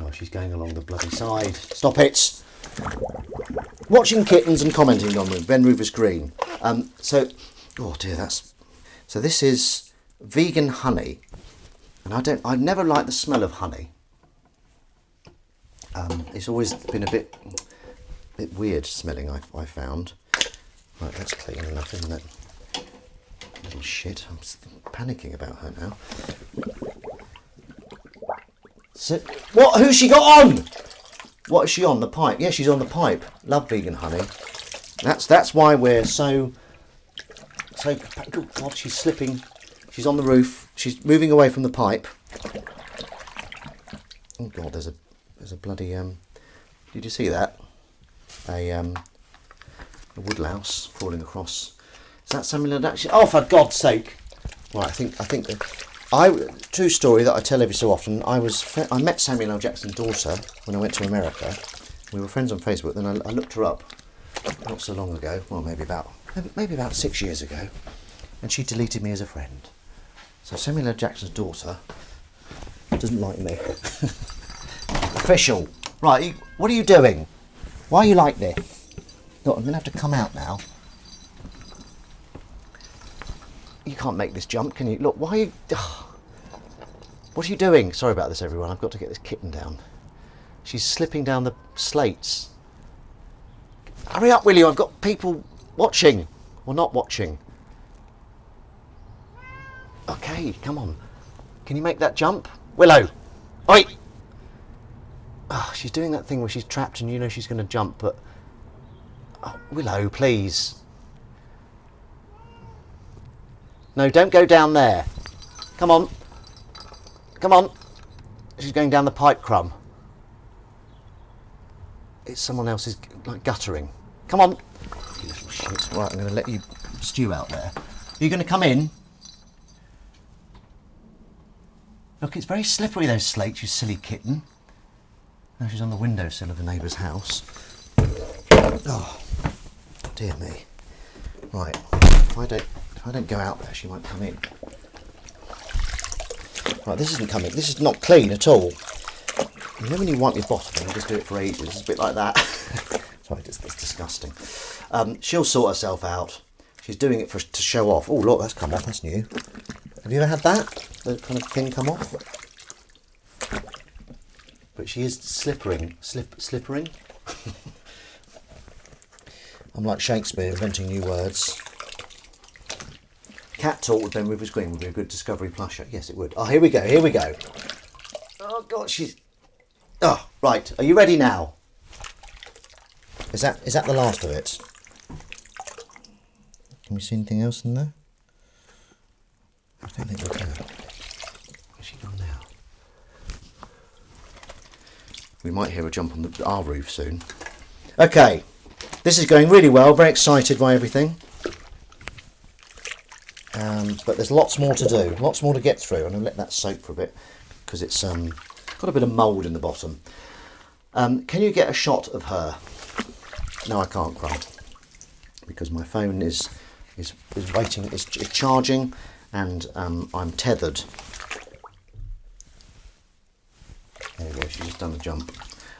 Oh, she's going along the bloody side. Stop it! Watching kittens and commenting on them. Ben Rufus Green. Oh dear, so this is vegan honey, and I've never liked the smell of honey. It's always been a bit weird smelling. I found. Right, that's clean enough, isn't it? Little shit. I'm panicking about her now. So, what? Who's she got on? What is she on? The pipe? Yeah, she's on the pipe. Love vegan honey. That's why we're so. Oh God, she's slipping. She's on the roof. She's moving away from the pipe. Oh God, there's a bloody Did you see that? A woodlouse falling across. Is that Samuel L. Jackson? Oh, for God's sake! Right, I think true story that I tell every so often. I met Samuel L. Jackson's daughter when I went to America. We were friends on Facebook. Then I looked her up not so long ago. Well, maybe about 6 years ago, and she deleted me as a friend. So Samuel L. Jackson's daughter doesn't like me. Official. Right, what are you doing? Why are you like this? Look, I'm going to have to come out now. You can't make this jump, can you? Look, why are you... What are you doing? Sorry about this, everyone. I've got to get this kitten down. She's slipping down the slates. Hurry up, will you? I've got people watching. Or not watching. Okay, come on. Can you make that jump? Willow! Oi! Oh, she's doing that thing where she's trapped and you know she's going to jump, but... Oh, Willow, please. No, don't go down there. Come on. Come on. She's going down the pipe, Crumb. It's someone else's, like, guttering. Come on. You little shit. Right, I'm going to let you stew out there. Are you going to come in? Look, it's very slippery, those slates, you silly kitten. Now she's on the windowsill of the neighbour's house. Oh, dear me. Right, if I don't go out there, she might come in. Right, this isn't coming. This is not clean at all. You know when you wipe your bottom and you just do it for ages? It's a bit like that. Sorry, it's disgusting. She'll sort herself out. She's doing it to show off. Oh, look, that's come off. That's new. Have you ever had that? The kind of thing come off? But she is slippering. Slippering? I'm like Shakespeare, inventing new words. Cat talk with Ben Rivers Green would be a good Discovery plusher. Yes, it would. Oh, here we go. Here we go. Oh, God, she's... Oh, right. Are you ready now? Is that the last of it? Can we see anything else in there? I don't think we can. Where's she gone now? We might hear her jump on our roof soon. Okay. This is going really well. Very excited by everything. But there's lots more to do. Lots more to get through. I'm going to let that soak for a bit because it's got a bit of mould in the bottom. Can you get a shot of her? No, I can't, Crumb, because my phone is waiting. It's charging, and I'm tethered. There we go. She's just done a jump.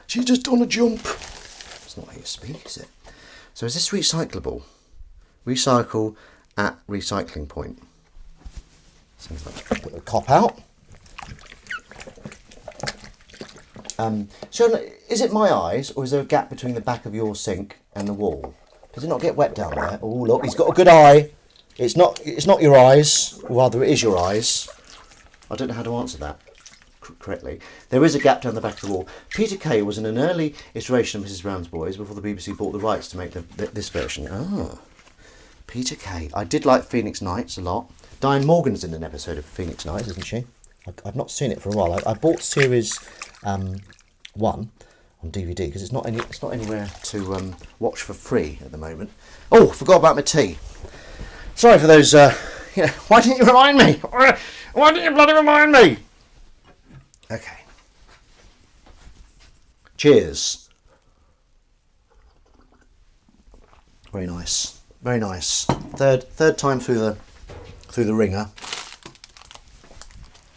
She's just done a jump. It's not how you speak, is it? So is this recyclable? Recycle at recycling point. Seems like put the cop out. So, is it my eyes, or is there a gap between the back of your sink and the wall? Does it not get wet down there? Oh, look, he's got a good eye. It's not your eyes, or rather, it is your eyes. I don't know how to answer that correctly. There is a gap down the back of the wall. Peter Kay was in an early iteration of Mrs. Brown's Boys before the BBC bought the rights to make this version. Ah, Peter Kay. I did like Phoenix Nights a lot. Diane Morgan's in an episode of Phoenix Nights, isn't she? I've not seen it for a while. I bought series 1 on DVD because it's not anywhere to watch for free at the moment. Oh, forgot about my tea. Sorry for those. Why didn't you remind me? Why didn't you bloody remind me? Okay. Cheers. Very nice. Very nice. Third time through the ringer.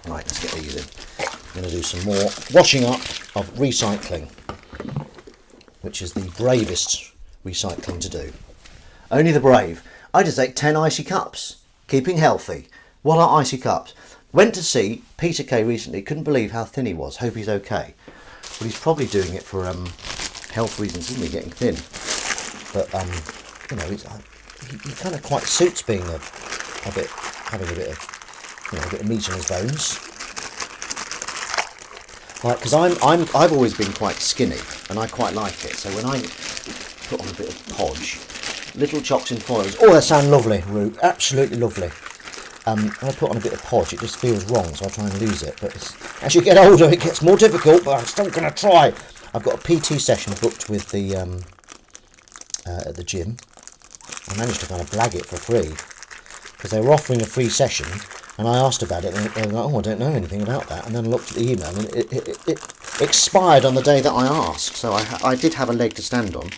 Right, let's get these in. I'm going to do some more washing up of recycling, which is the bravest recycling to do. Only the brave. I just ate 10 icy cups. Keeping healthy. What are icy cups? Went to see Peter Kay recently. Couldn't believe how thin he was. Hope he's okay. Well, he's probably doing it for health reasons, isn't he? Getting thin. But he kind of quite suits being having a bit of meat on his bones. Like, because I've always been quite skinny, and I quite like it. So when I put on a bit of podge, little chops in foils. Oh, they sound lovely, Rue. Absolutely lovely. When I put on a bit of podge, it just feels wrong, so I try and lose it. But as you get older, it gets more difficult. But I'm still going to try. I've got a PT session booked with the at the gym. I managed to kind of blag it for free because they were offering a free session, and I asked about it, and they were like, "Oh, I don't know anything about that." And then I looked at the email, and it expired on the day that I asked. So I did have a leg to stand on.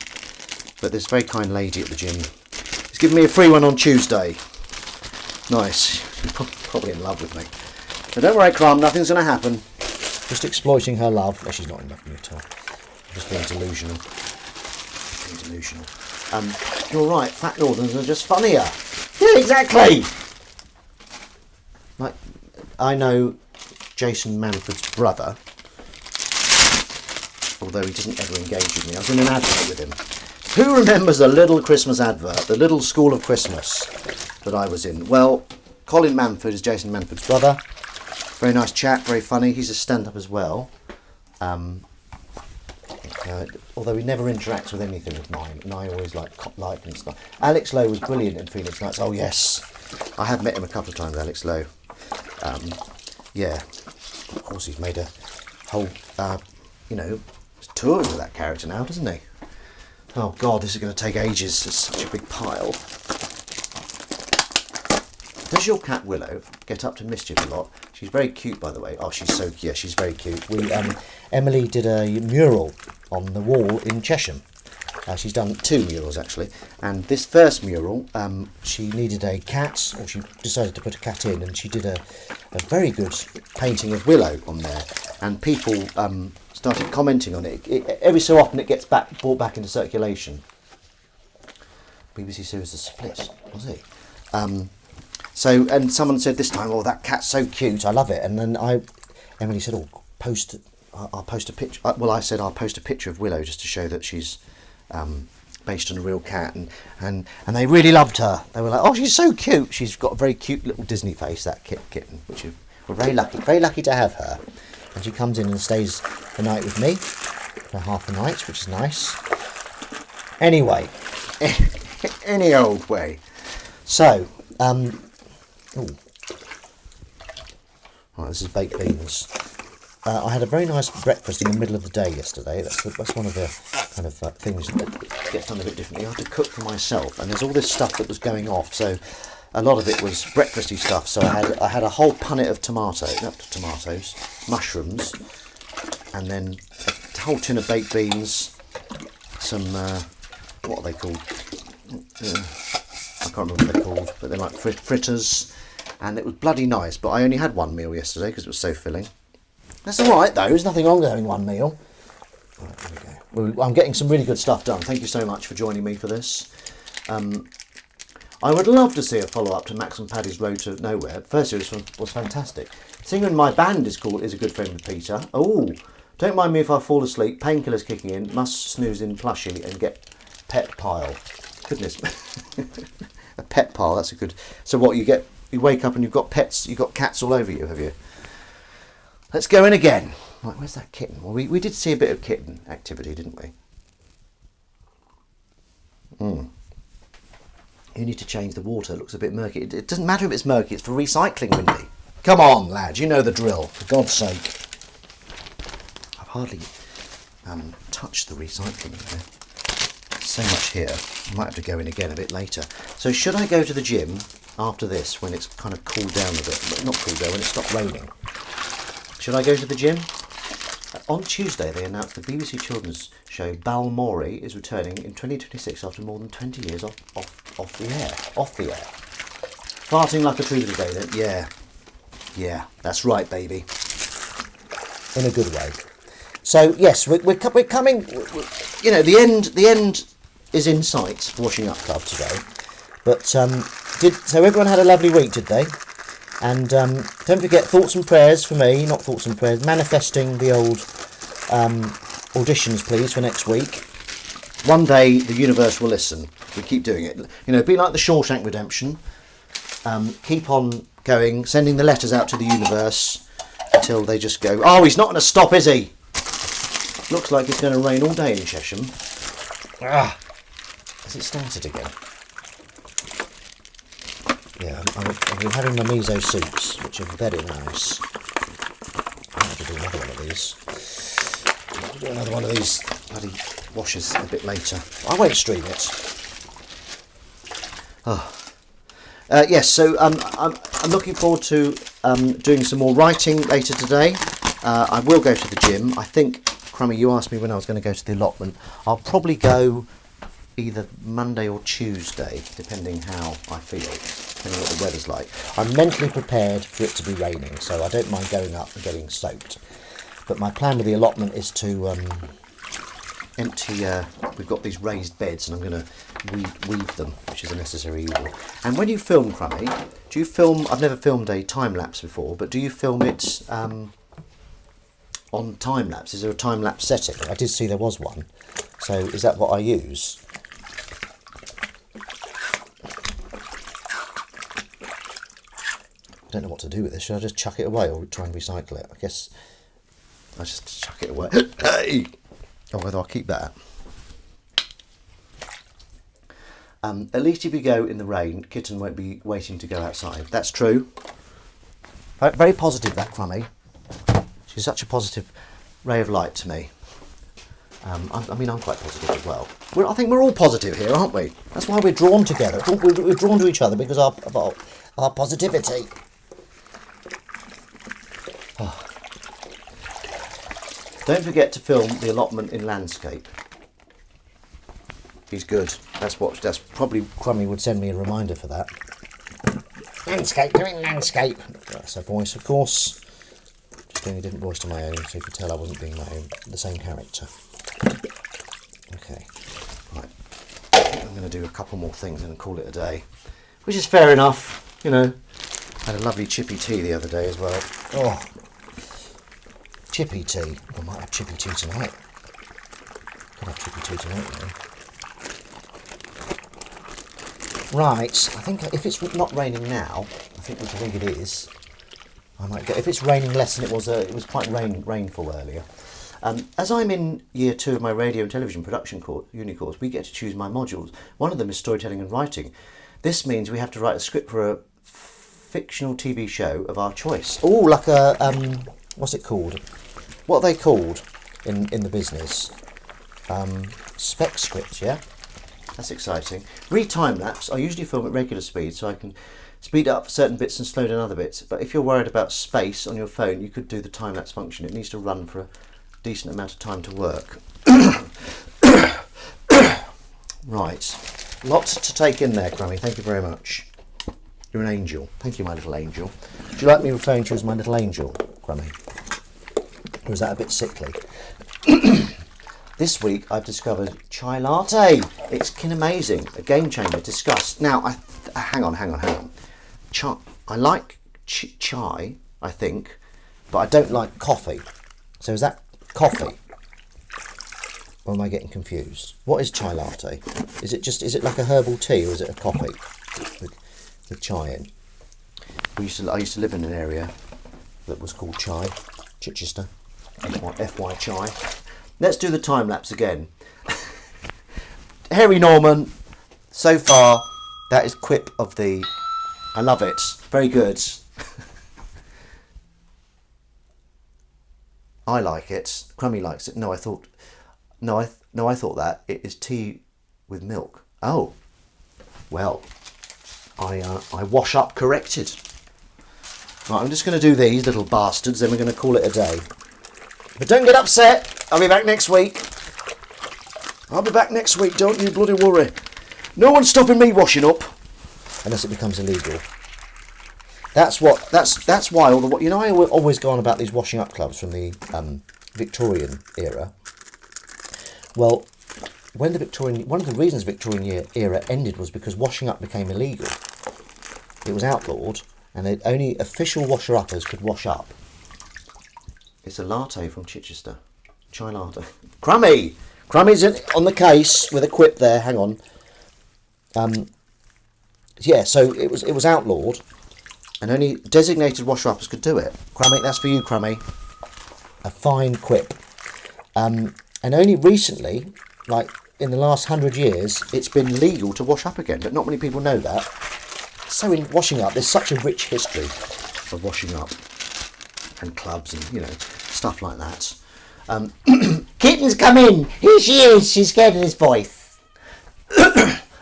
But this very kind lady at the gym is giving me a free one on Tuesday. Nice. She's probably in love with me. But don't worry, Crumb, nothing's going to happen. Just exploiting her love. No, she's not in love with me at all. I'm just being delusional. You're right, fat northerns are just funnier. Yeah, exactly. Like, I know Jason Manford's brother, although he doesn't ever engage with me. I was in an advert with him. Who remembers a little Christmas advert, the little School of Christmas that I was in? Well, Colin Manford is Jason Manford's brother. Very nice chap, very funny. He's a stand-up as well. Although he never interacts with anything of mine, and I always like and stuff. Alex Lowe was brilliant in Phoenix Nights. Oh yes, I have met him a couple of times, Alex Lowe. Yeah, of course he's made a whole, tours of that character now, doesn't he? Oh God, this is going to take ages. It's such a big pile. Does your cat Willow get up to mischief a lot? She's very cute, by the way. Oh, she's very cute. Emily did a mural on the wall in Chesham. She's done 2 murals actually, and this first mural, she needed a cat, or she decided to put a cat in, and she did a very good painting of Willow on there, and people started commenting on it. Every so often it gets brought back into circulation. BBC series The Split, was it? So, and someone said this time, "Oh, that cat's so cute, I love it." And then Emily said, "Oh, I'll post a picture." Well, I said I'll post a picture of Willow just to show that she's based on a real cat, and they really loved her. They were like, "Oh, she's so cute. She's got a very cute little Disney face, that kitten." Which we're very lucky to have her. And she comes in and stays the night with me for half the night, which is nice. Anyway, any old way. So, right, this is baked beans. I had a very nice breakfast in the middle of the day yesterday. That's one of the kind of things that gets done a bit differently. I had to cook for myself, and there's all this stuff that was going off. So a lot of it was breakfasty stuff. So I had a whole punnet of tomatoes, mushrooms, and then a whole tin of baked beans. Some what are they called? I can't remember what they're called, but they're like fritters. And it was bloody nice. But I only had one meal yesterday because it was so filling. That's all right though. There's nothing wrong with having one meal. Right, there we go. I'm getting some really good stuff done. Thank you so much for joining me for this. I would love to see a follow-up to Max and Paddy's Road to Nowhere. First series was fantastic. Singer in my band is a good friend of Peter. Oh, Don't mind me if I fall asleep. Painkillers kicking in. Must snooze in plushie and get pet pile. Goodness. A pet pile, that's a good... So what, you wake up and you've got pets, you've got cats all over you, have you? Let's go in again. Right, where's that kitten? Well, we did see a bit of kitten activity, didn't we? You need to change the water. It looks a bit murky. It doesn't matter if it's murky. It's for recycling, Windy. Come on, lad. You know the drill. For God's sake. I've hardly touched the recycling there. So much here. I might have to go in again a bit later. So should I go to the gym after this when it's kind of cooled down a bit? Not cooled down, when it stopped raining. Should I go to the gym? On Tuesday, they announced the BBC children's show Balmorey is returning in 2026 after more than 20 years off the air. Off the air. Farting like a tree today, then? Yeah. Yeah, that's right, baby. In a good way. So yes, we're coming. You know, the end is in sight. Washing Up Club today, but so everyone had a lovely week, did they? And don't forget thoughts and prayers for me, not thoughts and prayers, manifesting the old auditions, please, for next week. One day the universe will listen. We keep doing it. You know, be like the Shawshank Redemption. Keep on going, sending the letters out to the universe until they just go, oh, he's not going to stop, is he? Looks like it's going to rain all day in Chesham. Has it started again? Yeah, I've been having my miso soups, which are very nice. I have to do another one of these. I'll do another one of these bloody washers a bit later. I won't stream it. Yes, so I'm looking forward to doing some more writing later today. I will go to the gym. I think, Crummy, you asked me when I was going to go to the allotment. I'll probably go either Monday or Tuesday, depending how I feel, depending what the weather's like. I'm mentally prepared for it to be raining, so I don't mind going up and getting soaked. But my plan with the allotment is to empty. We've got these raised beds, and I'm going to weed them, which is a necessary evil. And when you film, Crummy, do you film? I've never filmed a time lapse before, but do you film it on time lapse? Is there a time lapse setting? I did see there was one. So is that what I use? I don't know what to do with this. Should I just chuck it away or try and recycle it? I guess I just chuck it away. Hey! Or whether I'll keep that. At least if you go in the rain, Kitten won't be waiting to go outside. That's true. Very positive, that Crummy. She's such a positive ray of light to me. I mean, I'm quite positive as well. I think we're all positive here, aren't we? That's why we're drawn together. We're drawn to each other because of our positivity. Oh. Don't forget to film the allotment in landscape. He's good. That's probably Crummy would send me a reminder for that. Landscape, doing landscape. That's a voice, of course. Just doing a different voice to my own, so you could tell I wasn't being the same character. Okay. Right. I'm going to do a couple more things and call it a day, which is fair enough. You know, I had a lovely chippy tea the other day as well. Oh, chippy tea. I might have chippy tea tonight. Could have chippy tea tonight, though. Right, I think if it's not raining now, which I think it is, I might go. If it's raining less than it was quite rainful earlier. As I'm in year 2 of my radio and television production uni course, we get to choose my modules. One of them is storytelling and writing. This means we have to write a script for a fictional TV show of our choice. Oh, like a what's it called? What are they called in the business? Spec script, yeah. That's exciting. Re-time lapse. I usually film at regular speed so I can speed up certain bits and slow down other bits. But if you're worried about space on your phone, you could do the time lapse function. It needs to run for a decent amount of time to work. Right. Lots to take in there, Crummy. Thank you very much. You're an angel. Thank you, my little angel. Do you like me referring to you as my little angel, Crummy? Or is that a bit sickly? This week I've discovered chai latte. It's amazing, a game changer. Discuss. Now, hang on. Chai. I like chai, I think, but I don't like coffee. So is that Coffee. Or am I getting confused? What is chai latte? Is it like a herbal tea, or is it a coffee with chai in? I used to live in an area that was called Chai, Chichester, FY Chai. Let's do the time lapse again. Harry Norman, so far, that is quip of the... I love it. Very good. I like it. Crummy likes it. No, I thought that it is tea with milk. Oh, well, I wash up corrected. Right, I'm just going to do these little bastards, then we're going to call it a day. But don't get upset. I'll be back next week. Don't you bloody worry. No one's stopping me washing up, unless it becomes illegal. That's why all the... You know, I always go on about these washing up clubs from the Victorian era. Well, one of the reasons the Victorian era ended was because washing up became illegal. It was outlawed, and only official washer-uppers could wash up. It's a latte from Chichester. Chai latte. Crummy! Crummy's on the case with a quip there. Hang on. Yeah, so it was outlawed, and only designated washer-uppers could do it. Crummy, that's for you, Crummy. A fine quip. And only recently, like in the last 100 years, it's been legal to wash up again, but not many people know that. So in washing up, there's such a rich history of washing up and clubs and, you know, stuff like that. Kitten's come in! Here she is! She's scared of his voice.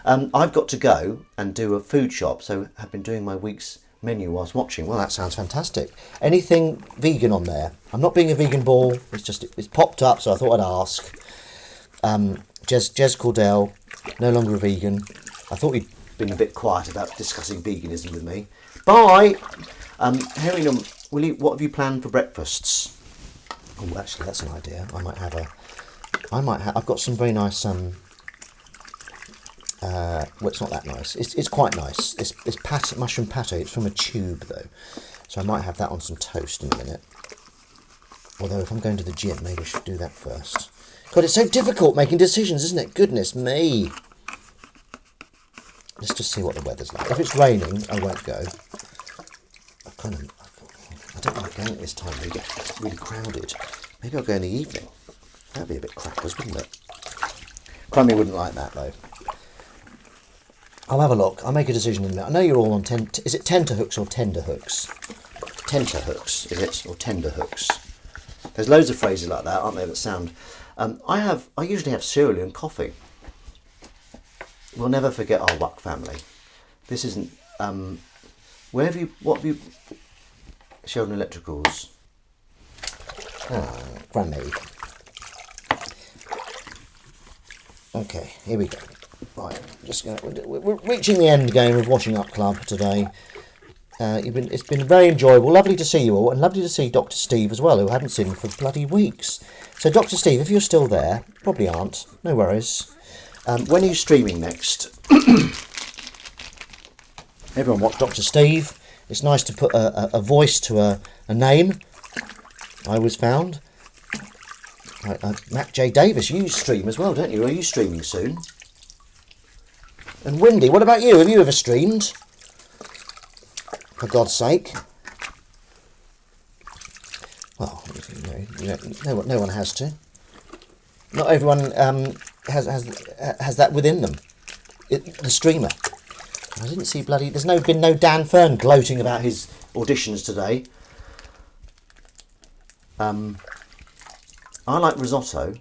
I've got to go and do a food shop, so I've been doing my week's menu whilst watching. Well, that sounds fantastic. Anything vegan on there? I'm not being a vegan ball. It's popped up, so I thought I'd ask. Jez Cordell, no longer a vegan. I thought he'd been a bit quiet about discussing veganism with me. Bye. Harry, what have you planned for breakfasts? Oh, actually, that's an idea. I've got some very nice. Well, it's not that nice. It's quite nice. It's mushroom pate. It's from a tube though, so I might have that on some toast in a minute. Although if I'm going to the gym, maybe I should do that first. God, it's so difficult making decisions, isn't it? Goodness me. Let's just see what the weather's like. If it's raining, I won't go. I don't like going at this time. They get really crowded. Maybe I'll go in the evening. That'd be a bit crackers, wouldn't it? Crummy wouldn't like that though. I'll have a look. I'll make a decision in a minute. I know you're all on is it tenterhooks or tenderhooks? Tenterhooks, is it? Or tenderhooks? There's loads of phrases like that, aren't there, that sound... I usually have cereal and coffee. We'll never forget our Wuck family. This isn't... what have you... Sheldon Electricals. Granny. Okay, here we go. Right, we're reaching the end game of Washing Up Club today. It's been very enjoyable. Lovely to see you all, and lovely to see Dr. Steve as well, who I hadn't seen for bloody weeks. So, Dr. Steve, if you're still there, probably aren't. No worries. When are you streaming next? Everyone watch Dr. Steve. It's nice to put a voice to a name. I always found. Matt J. Davis, you stream as well, don't you? Are you streaming soon? And Windy, what about you? Have you ever streamed? For God's sake. Well, no one has to. Not everyone has that within them. The streamer. I didn't see bloody... There's been no Dan Fern gloating about his auditions today. I like risotto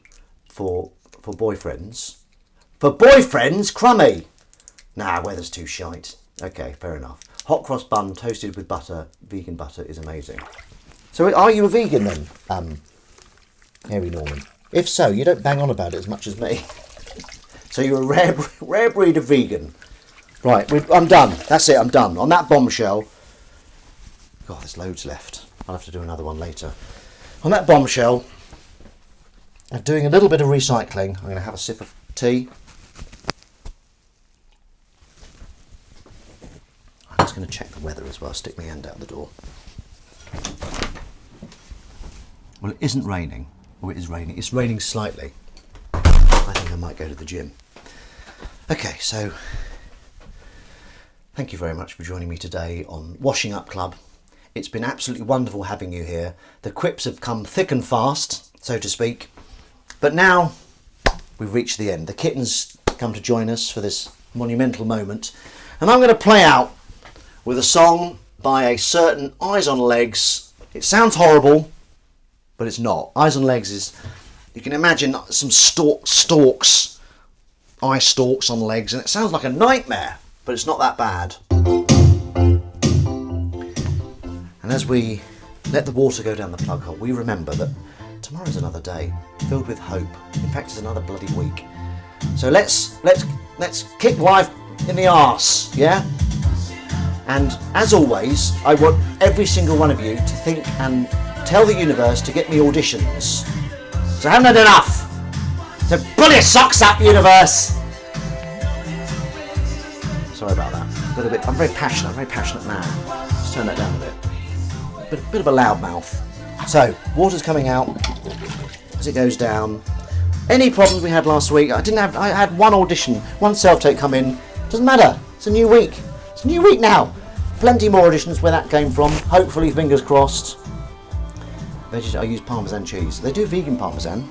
for boyfriends. For boyfriends? Crummy! Nah, weather's too shite. Okay, fair enough. Hot cross bun toasted with butter, vegan butter, is amazing. So are you a vegan then, Harry Norman? If so, you don't bang on about it as much as me. So you're a rare breed of vegan. Right, I'm done. That's it, I'm done. On that bombshell... God, there's loads left. I'll have to do another one later. On that bombshell, I'm doing a little bit of recycling. I'm going to have a sip of tea. I'm just going to check the weather as well. Stick my hand out the door. Well, it isn't raining. Oh, it is raining. It's raining slightly. I think I might go to the gym. Okay, so thank you very much for joining me today on Washing Up Club. It's been absolutely wonderful having you here. The quips have come thick and fast, so to speak. But now we've reached the end. The kittens come to join us for this monumental moment. And I'm going to play out with a song by a certain Eyes on Legs. It sounds horrible, but it's not. Eyes on Legs is, you can imagine some stalks, eye stalks on legs, and it sounds like a nightmare, but it's not that bad. And as we let the water go down the plug hole, we remember that tomorrow's another day filled with hope. In fact, it's another bloody week. So let's kick life in the arse, yeah? And as always, I want every single one of you to think and tell the universe to get me auditions. So I haven't had enough. So pull your socks up, universe. Sorry about that. I'm very passionate man. Just turn that down a bit. Bit of a loud mouth. So water's coming out as it goes down. Any problems we had last week? I had one audition, one self-tape come in. Doesn't matter. It's a new week. It's a new week now. Plenty more auditions where that came from. Hopefully, fingers crossed. I use Parmesan cheese. They do vegan Parmesan.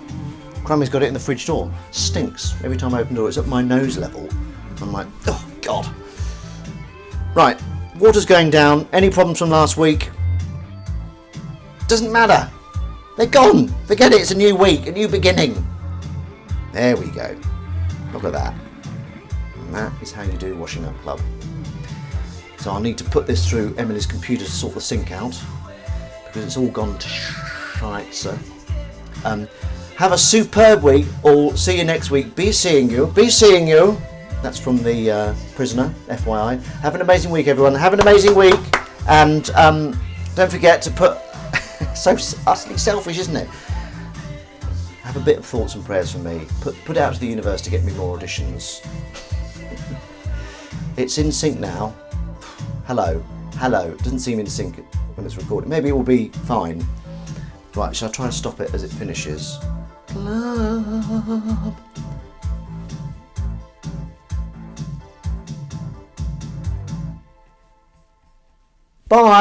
Crummy's got it in the fridge door. Stinks. Every time I open the door, it's at my nose level. I'm like, oh God. Right, water's going down. Any problems from last week? Doesn't matter. They're gone. Forget it. It's a new week, a new beginning. There we go. Look at that. And that is how you do Washing Up Club. So I'll need to put this through Emily's computer to sort the sink out because it's all gone to shite. Have a superb week. All see you next week. Be seeing you. Be seeing you. That's from the Prisoner, FYI. Have an amazing week, everyone. Have an amazing week, and don't forget to put. So utterly selfish, isn't it? Have a bit of thoughts and prayers for me. Put it out to the universe to get me more auditions. It's in sync now. Hello. It doesn't seem in sync when it's recorded. Maybe it will be fine. Right, shall I try and stop it as it finishes? Club. Bye.